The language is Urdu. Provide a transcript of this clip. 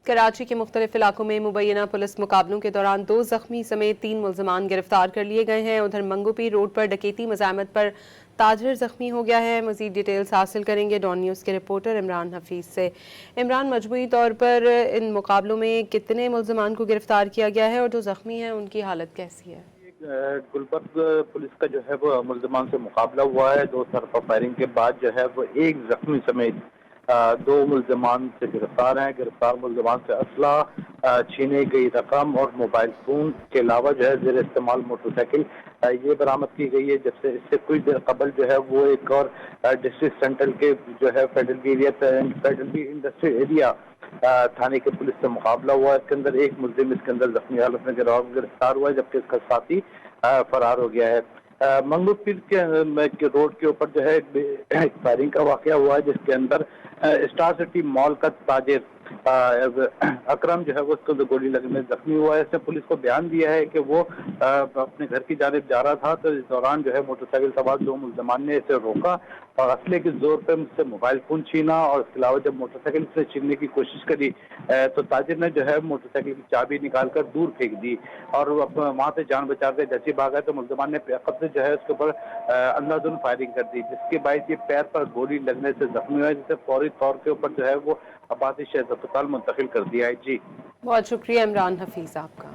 کراچی کے مختلف علاقوں میں مبینہ پولیس مقابلوں کے دوران 2 زخمی سمیت 3 ملزمان گرفتار کر لیے گئے ہیں۔ ادھر منگو پیر روڈ پر ڈکیتی مزاحمت پر تاجر زخمی ہو گیا ہے۔ مزید ڈیٹیلز حاصل کریں گے ڈان نیوز کے رپورٹر عمران حفیظ سے۔ عمران، مجموعی طور پر ان مقابلوں میں کتنے ملزمان کو گرفتار کیا گیا ہے اور جو زخمی ہیں ان کی حالت کیسی ہے؟ گلبرگ پولیس کا جو ہے وہ ملزمان سے مقابلہ ہوا ہے۔ 2 طرفہ فائرنگ کے بعد جو ہے وہ 1 زخمی سمیت 2 ملزمان سے گرفتار ہیں۔ گرفتار ملزمان سے اسلحہ، چھینے گئی رقم اور موبائل فون کے علاوہ جو ہے زیر استعمال موٹر سائیکل یہ برآمد کی گئی ہے، جب سے اس سے کچھ دیر قبل جو ہے وہ ایک اور ڈسٹرکٹ سینٹرل کے جو ہے فیڈرل بی انڈسٹریل ایریا تھانے کے پولیس سے مقابلہ ہوا۔ اس کے اندر ایک ملزم اس کے اندر زخمی حالت میں گرفتار ہوا ہے، جبکہ اس کا ساتھی فرار ہو گیا ہے۔ منگو پیر کے روڈ کے اوپر جو ہے ایک فائرنگ کا واقعہ ہوا ہے، جس کے اندر اسٹار سٹی مال کا تاجر اکرم جو ہے وہ اس کو گولی لگنے میں زخمی ہوا ہے۔ اس نے پولیس کو بیان دیا ہے کہ وہ اپنے گھر کی جانب جا رہا تھا، تو اس دوران جو ہے موٹر سائیکل سوار 2 ملزمان نے اسے روکا اور اسلحے کے زور پہ مجھ سے موبائل فون چھینا، اور اس کے علاوہ جب موٹر سائیکل سے چھیننے کی کوشش کری تو تاجر نے جو ہے موٹر سائیکل کی چابی نکال کر دور پھینک دی اور وہاں سے جان بچا کے جیسے بھاگا تو ملزمان نے قبض سے جو ہے اس کے اوپر اندھادھند فائرنگ کر دی، جس کے باعث یہ پیر پر گولی لگنے سے زخمی ہوا ہے، جسے فوری طور کے اوپر جو ہے وہ آبادی شہر اسپتال منتقل کر دیا ہے۔ جی بہت شکریہ عمران حفیظ آپ کا۔